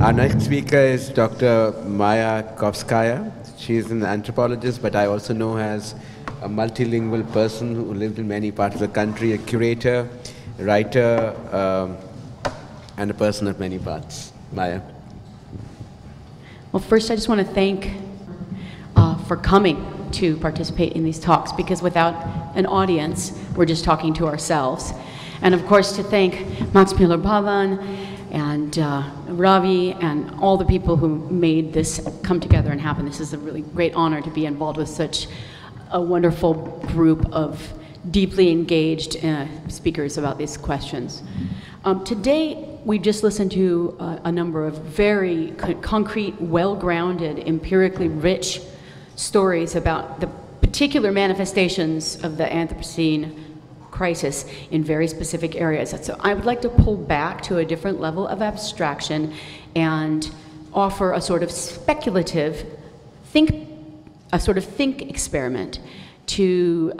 Our next speaker is Dr. Maya Kopskaya. She is an anthropologist, but I also know her as a multilingual person who lived in many parts of the country, a curator, a writer, and a person of many parts. Maya. Well, first I just want to thank for coming to participate in these talks, because without an audience, we're just talking to ourselves. And of course to thank Mueller Bhavan and Ravi and all the people who made this come together and happen. This is a really great honor to be involved with such a wonderful group of deeply engaged speakers about these questions. Today, we just listened to a number of very concrete, well-grounded, empirically rich stories about the particular manifestations of the Anthropocene crisis in very specific areas. So I would like to pull back to a different level of abstraction and offer a sort of speculative think experiment to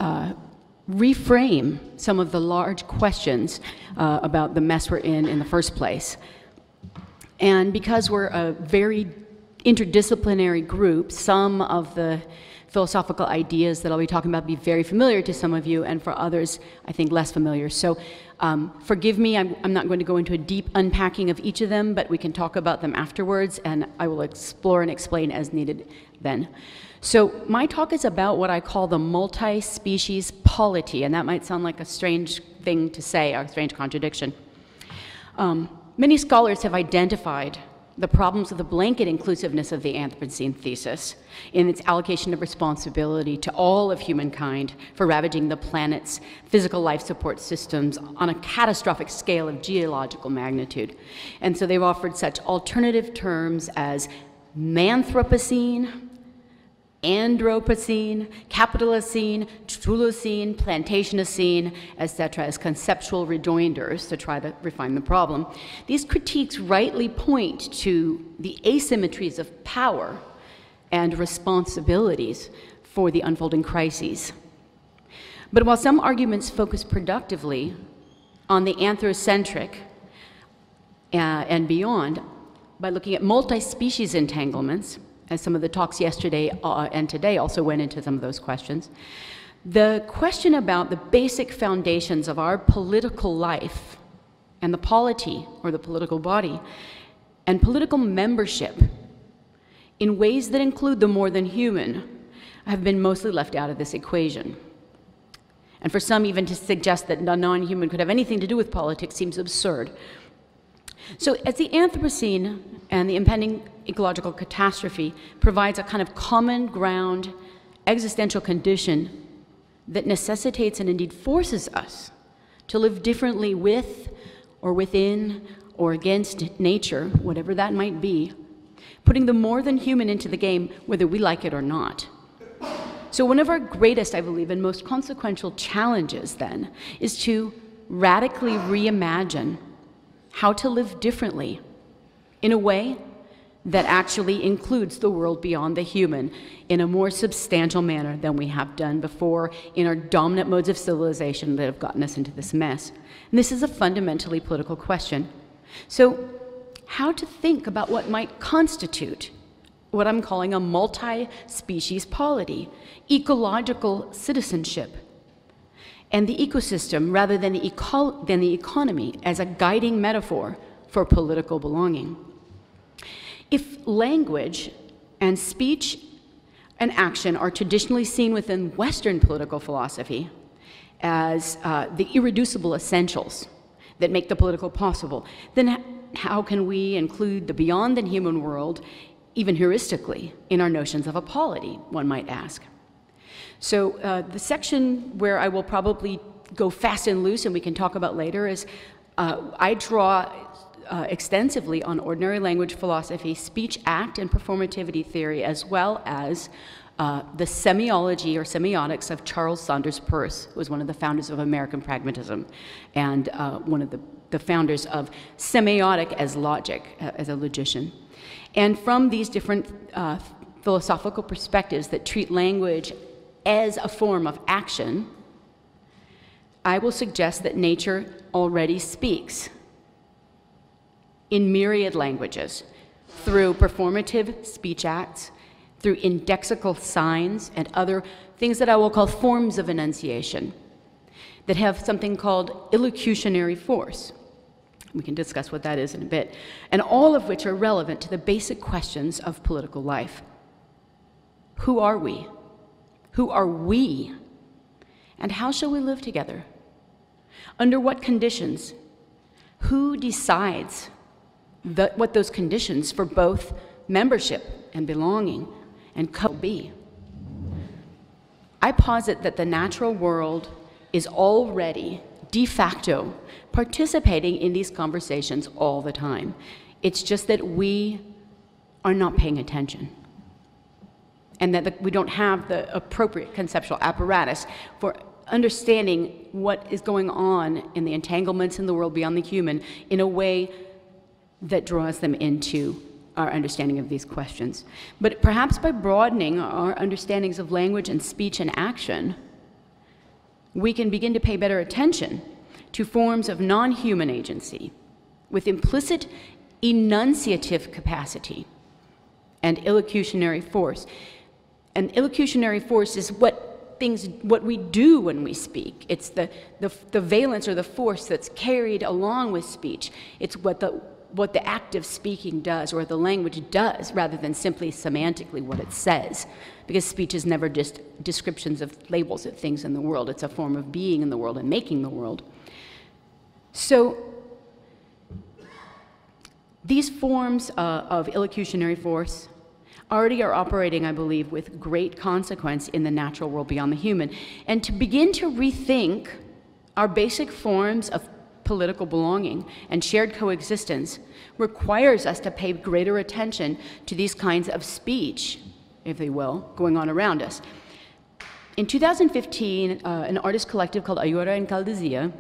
reframe some of the large questions about the mess we're in the first place. And because we're a very interdisciplinary group, some of the philosophical ideas that I'll be talking about be very familiar to some of you, and for others, I think less familiar. So forgive me, I'm not going to go into a deep unpacking of each of them, but we can talk about them afterwards, and I will explore and explain as needed then. So my talk is about what I call the multi-species polity, and that might sound like a strange thing to say, or a strange contradiction. Many scholars have identified the problems of the blanket inclusiveness of the Anthropocene thesis in its allocation of responsibility to all of humankind for ravaging the planet's physical life support systems on a catastrophic scale of geological magnitude. And so they've offered such alternative terms as manthropocene, Anthropocene, Capitalocene, Tulocene, Plantationocene, etc., as conceptual rejoinders to try to refine the problem. These critiques rightly point to the asymmetries of power and responsibilities for the unfolding crises. But while some arguments focus productively on the anthrocentric and beyond, by looking at multi-species entanglements, as some of the talks yesterday and today also went into some of those questions, the question about the basic foundations of our political life and the polity, or the political body, and political membership in ways that include the more than human have been mostly left out of this equation. And for some, even to suggest that non-human could have anything to do with politics seems absurd. So as the Anthropocene and the impending ecological catastrophe provides a kind of common ground existential condition that necessitates and indeed forces us to live differently with or within or against nature, whatever that might be, putting the more than human into the game whether we like it or not. So one of our greatest, I believe, and most consequential challenges then is to radically reimagine how to live differently in a way that actually includes the world beyond the human in a more substantial manner than we have done before in our dominant modes of civilization that have gotten us into this mess. And this is a fundamentally political question. So how to think about what might constitute what I'm calling a multi-species polity, ecological citizenship, and the ecosystem rather than the economy as a guiding metaphor for political belonging. If language and speech and action are traditionally seen within Western political philosophy as the irreducible essentials that make the political possible, then how can we include the beyond than human world, even heuristically, in our notions of a polity, one might ask? So the section where I will probably go fast and loose and we can talk about later is I draw extensively on ordinary language philosophy, speech, act, and performativity theory, as well as the semiology or semiotics of Charles Saunders Peirce, who was one of the founders of American pragmatism and one of the founders of semiotic as logic, as a logician. And from these different philosophical perspectives that treat language as a form of action, I will suggest that nature already speaks in myriad languages, through performative speech acts, through indexical signs and other things that I will call forms of enunciation that have something called illocutionary force. We can discuss what that is in a bit, and all of which are relevant to the basic questions of political life. Who are we? Who are we? And how shall we live together? Under what conditions? Who decides what those conditions for both membership and belonging and be? I posit that the natural world is already de facto participating in these conversations all the time. It's just that we are not paying attention, and that we don't have the appropriate conceptual apparatus for understanding what is going on in the entanglements in the world beyond the human in a way that draws them into our understanding of these questions. But perhaps by broadening our understandings of language and speech and action, we can begin to pay better attention to forms of non-human agency with implicit enunciative capacity and illocutionary force. And illocutionary force is what we do when we speak. It's the valence or the force that's carried along with speech. It's what the act of speaking does, or the language does, rather than simply semantically what it says. Because speech is never just descriptions of labels of things in the world. It's a form of being in the world and making the world. So these forms of illocutionary force already are operating, I believe, with great consequence in the natural world beyond the human. And to begin to rethink our basic forms of political belonging and shared coexistence requires us to pay greater attention to these kinds of speech, if they will, going on around us. In 2015, an artist collective called Ayora and Caldezia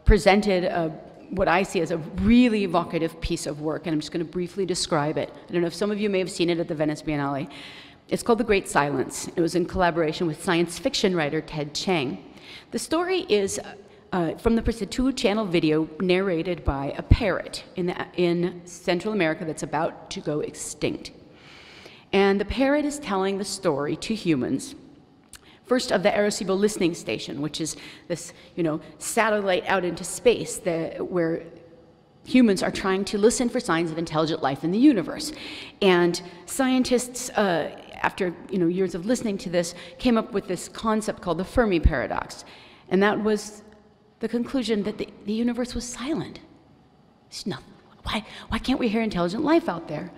presented what I see as a really evocative piece of work, and I'm just going to briefly describe it. I don't know if some of you may have seen it at the Venice Biennale. It's called The Great Silence. It was in collaboration with science fiction writer Ted Chiang. The story is from the Two channel video narrated by a parrot in Central America that's about to go extinct. And the parrot is telling the story to humans, first of the Arecibo listening station, which is this, satellite out into space where humans are trying to listen for signs of intelligent life in the universe. And scientists, after years of listening to this, came up with this concept called the Fermi Paradox. And that was the conclusion that the universe was silent. It's nothing. Why can't we hear intelligent life out there?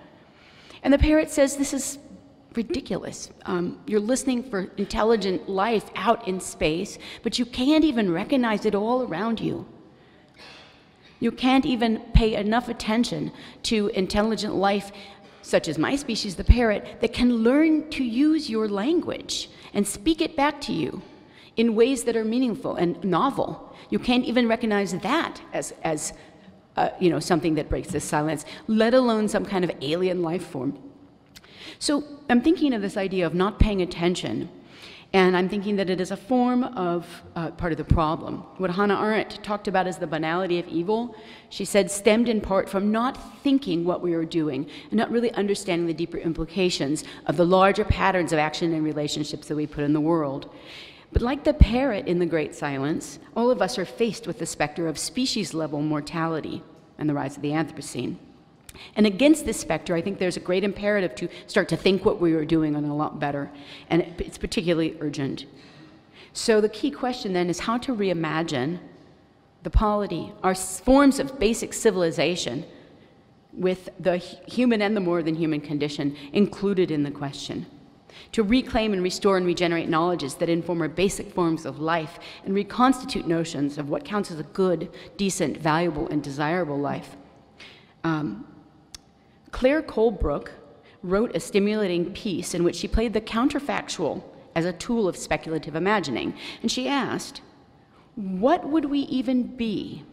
And the parrot says, this is ridiculous. You're listening for intelligent life out in space, but you can't even recognize it all around you. You can't even pay enough attention to intelligent life, such as my species, the parrot, that can learn to use your language and speak it back to you in ways that are meaningful and novel. You can't even recognize that as something that breaks this silence, let alone some kind of alien life form. So I'm thinking of this idea of not paying attention, and I'm thinking that it is a form of part of the problem. What Hannah Arendt talked about as the banality of evil, she said, stemmed in part from not thinking what we were doing and not really understanding the deeper implications of the larger patterns of action and relationships that we put in the world. But like the parrot in The Great Silence, all of us are faced with the specter of species-level mortality and the rise of the Anthropocene. And against this specter, I think there's a great imperative to start to think what we were doing on a lot better, and it's particularly urgent. So the key question then is how to reimagine the polity, our forms of basic civilization, with the human and the more than human condition included in the question. To reclaim and restore and regenerate knowledges that inform our basic forms of life and reconstitute notions of what counts as a good, decent, valuable, and desirable life. Claire Colebrook wrote a stimulating piece in which she played the counterfactual as a tool of speculative imagining. And she asked, what would we even be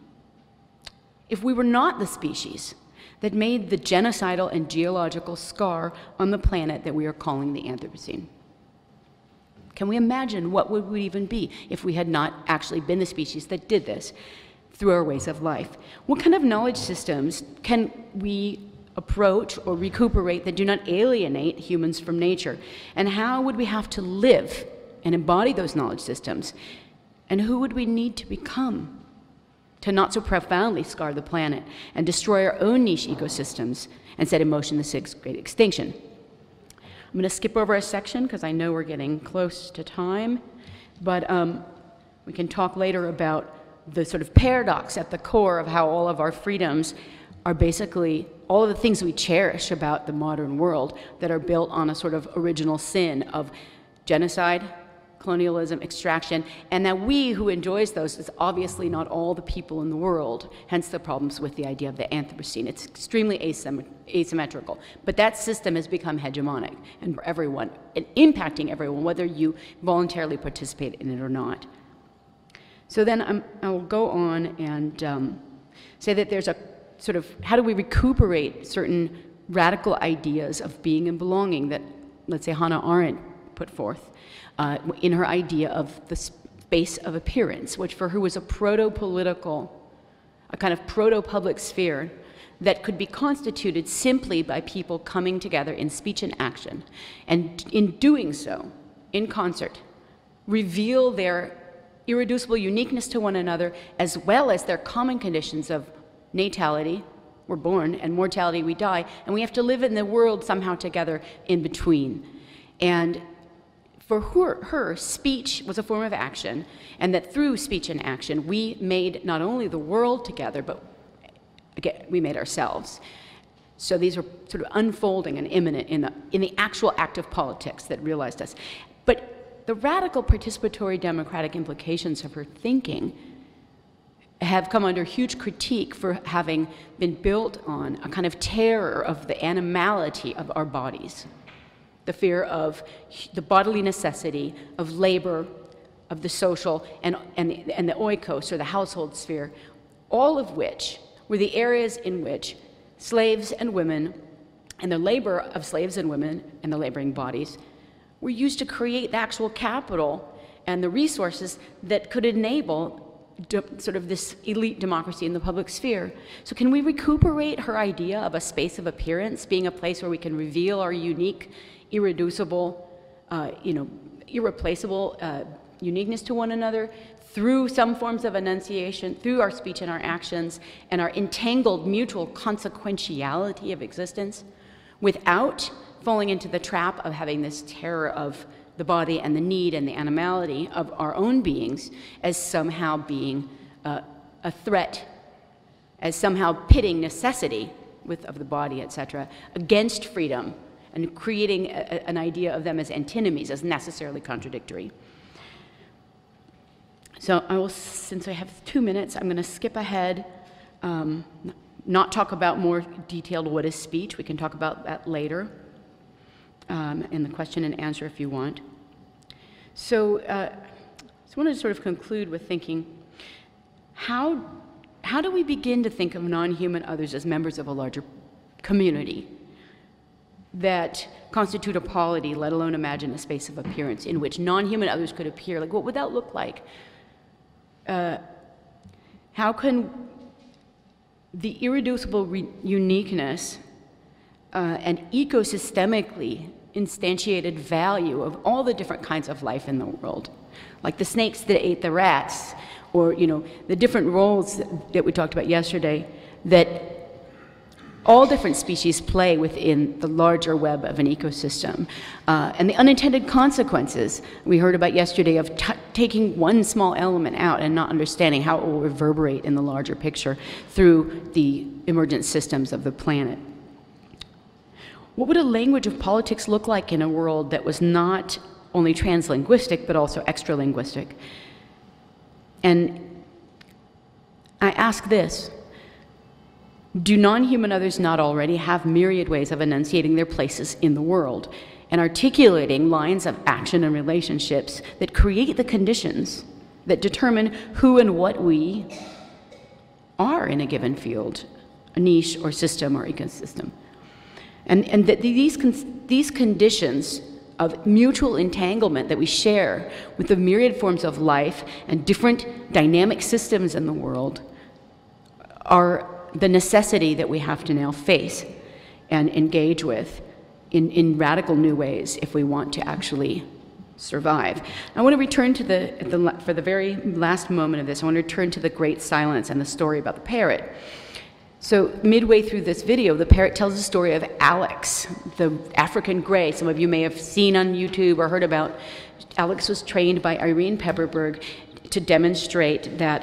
if we were not the species that made the genocidal and geological scar on the planet that we are calling the Anthropocene? Can we imagine what would we even be if we had not actually been the species that did this through our ways of life? What kind of knowledge systems can we approach or recuperate that do not alienate humans from nature? And how would we have to live and embody those knowledge systems? And who would we need to become to not so profoundly scar the planet and destroy our own niche ecosystems and set in motion the sixth great extinction? I'm going to skip over a section because I know we're getting close to time, but we can talk later about the sort of paradox at the core of how all of our freedoms are basically all of the things we cherish about the modern world that are built on a sort of original sin of genocide, colonialism, extraction, and that we who enjoys those is obviously not all the people in the world, hence the problems with the idea of the Anthropocene. It's extremely asymmetrical, but that system has become hegemonic and for everyone, and impacting everyone, whether you voluntarily participate in it or not. So then I will go on and say that there's a sort of, how do we recuperate certain radical ideas of being and belonging that, let's say, Hannah Arendt put forth in her idea of the space of appearance, which for her was a proto-political, a kind of proto-public sphere that could be constituted simply by people coming together in speech and action, and in doing so, in concert, reveal their irreducible uniqueness to one another, as well as their common conditions of natality, we're born, and mortality, we die, and we have to live in the world somehow together in between. And for her, speech was a form of action, and that through speech and action, we made not only the world together, but again, we made ourselves. So these were sort of unfolding and imminent in the actual act of politics that realized us. But the radical participatory democratic implications of her thinking have come under huge critique for having been built on a kind of terror of the animality of our bodies. The fear of the bodily necessity, of labor, of the social, and the oikos, or the household sphere, all of which were the areas in which slaves and women, and the labor of slaves and women and the laboring bodies, were used to create the actual capital and the resources that could enable sort of this elite democracy in the public sphere. So can we recuperate her idea of a space of appearance being a place where we can reveal our unique, irreducible, irreplaceable uniqueness to one another through some forms of enunciation, through our speech and our actions, and our entangled mutual consequentiality of existence, without falling into the trap of having this terror of the body and the need and the animality of our own beings as somehow being a threat, as somehow pitting necessity of the body, etc., against freedom, and creating an idea of them as antinomies, as necessarily contradictory. So I will, since I have 2 minutes, I'm going to skip ahead, not talk about more detailed what is speech. We can talk about that later in the question and answer if you want. So I wanted to sort of conclude with thinking, how do we begin to think of non-human others as members of a larger community that constitute a polity, let alone imagine a space of appearance in which non-human others could appear? Like, what would that look like? How can the irreducible uniqueness and ecosystemically instantiated value of all the different kinds of life in the world, like the snakes that ate the rats, or the different roles that we talked about yesterday, that all different species play within the larger web of an ecosystem, and the unintended consequences we heard about yesterday of taking one small element out and not understanding how it will reverberate in the larger picture through the emergent systems of the planet. What would a language of politics look like in a world that was not only translinguistic but also extralinguistic? And I ask this: do non-human others not already have myriad ways of enunciating their places in the world and articulating lines of action and relationships that create the conditions that determine who and what we are in a given field, a niche or system or ecosystem? And that these conditions of mutual entanglement that we share with the myriad forms of life and different dynamic systems in the world are the necessity that we have to now face. and engage with in radical new ways if we want to actually survive. I want to return to for the very last moment of this, I want to return to the great silence and the story about the parrot. So midway through this video, the parrot tells the story of Alex, the African gray. Some of you may have seen on YouTube or heard about. Alex was trained by Irene Pepperberg to demonstrate that,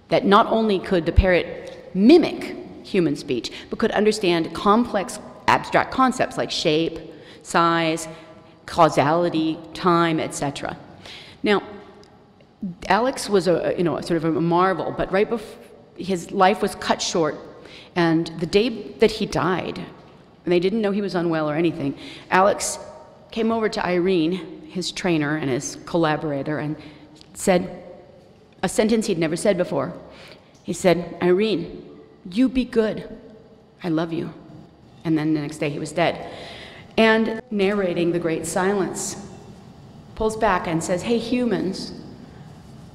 that not only could the parrot mimic human speech, but could understand complex abstract concepts like shape, size, causality, time, etc. Now, Alex was sort of a marvel, but right before his life was cut short, and the day that he died, and they didn't know he was unwell or anything, Alex came over to Irene, his trainer and his collaborator, and said a sentence he'd never said before. He said, "Irene, you be good. I love you." And then the next day he was dead. And narrating the great silence, pulls back and says, "Hey, humans,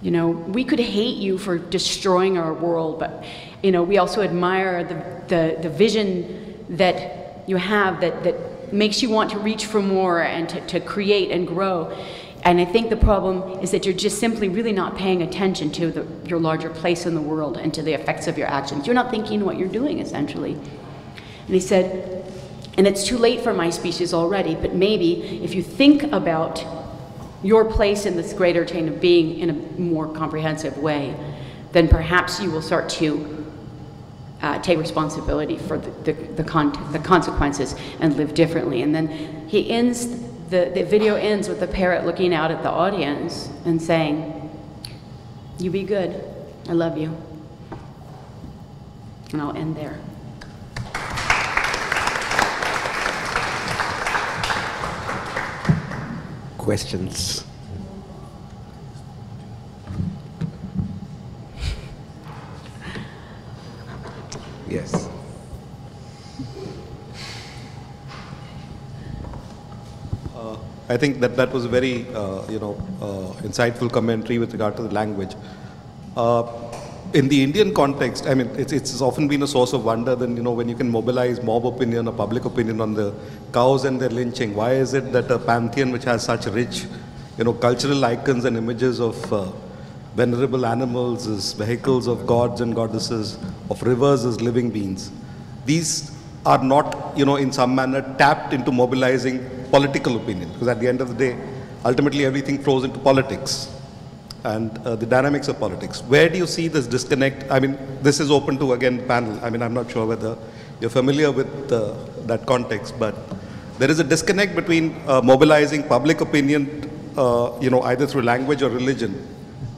you know, we could hate you for destroying our world, but, you know, we also admire the vision that you have that makes you want to reach for more and to create and grow. And I think the problem is that you're just simply really not paying attention to your larger place in the world and to the effects of your actions. You're not thinking what you're doing, essentially." And he said, "And it's too late for my species already, but maybe if you think about your place in this greater chain of being in a more comprehensive way, then perhaps you will start to take responsibility for the consequences and live differently." And then he ends, the video ends with the parrot looking out at the audience and saying, "You be good, I love you." And I'll end there. Questions? Yes. I think that was a very insightful commentary with regard to the language. In the Indian context, I mean, it's often been a source of wonder that, you know, when you can mobilize mob opinion or public opinion on the cows and their lynching, why is it that a pantheon which has such rich, you know, cultural icons and images of venerable animals as vehicles of gods and goddesses, of rivers as living beings, these are not, you know, in some manner tapped into mobilizing political opinion? Because at the end of the day, ultimately everything flows into politics and the dynamics of politics. Where do you see this disconnect? I mean, this is open to, again, panel. I mean, I'm not sure whether you're familiar with that context, but there is a disconnect between mobilizing public opinion, you know, either through language or religion.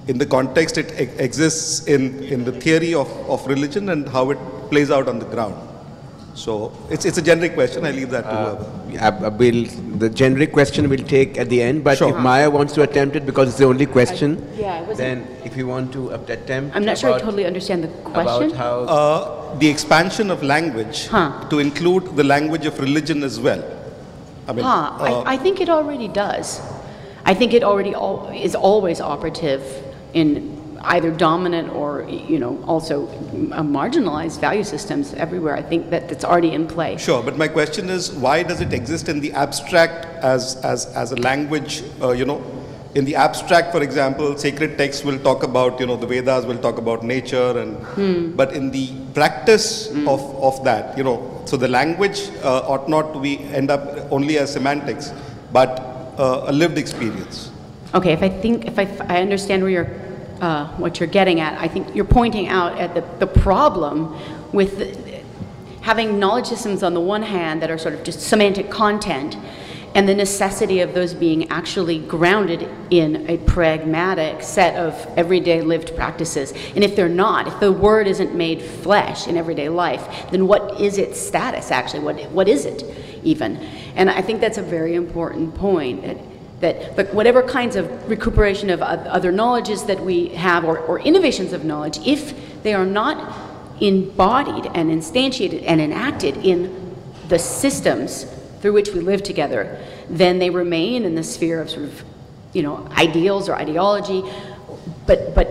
In the context it exists in the theory of religion and how it plays out on the ground. So it's a generic question. I leave that to the generic question we'll take at the end, but sure. If Maya wants to attempt it, because it's the only question, then if you want to attempt. I'm not sure I totally understand the question. About how the expansion of language to include the language of religion as well. I mean, I think it already does. I think it already is always operative in either dominant or, you know, also marginalized value systems everywhere. I think that it's already in play. Sure, but my question is, why does it exist in the abstract as a language? You know, in the abstract, for example, sacred texts will talk about, you know, the Vedas will talk about nature, and but in the practice of that, you know, so the language ought not to be end up only as semantics, but a lived experience. Okay, if I understand where what you're getting at, I think you're pointing out at the problem with having knowledge systems on the one hand that are sort of just semantic content, and the necessity of those being actually grounded in a pragmatic set of everyday lived practices. And if they're not, if the word isn't made flesh in everyday life, then what is its status actually? What is it even? And I think that's a very important point. That whatever kinds of recuperation of other knowledges that we have, or innovations of knowledge, if they are not embodied and instantiated and enacted in the systems through which we live together, then they remain in the sphere of sort of, you know, ideals or ideology, but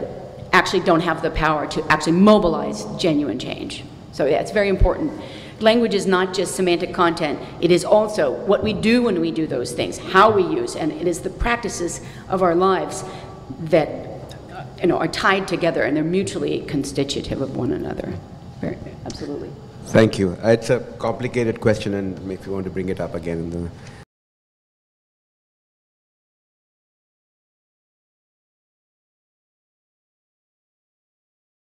actually don't have the power to actually mobilize genuine change. So yeah, it's very important. language is not just semantic content, it is also what we do when we do those things, how we use, and it is the practices of our lives that are tied together, and they're mutually constitutive of one another. Absolutely. Thank you. It's a complicated question, and if you want to bring it up again in the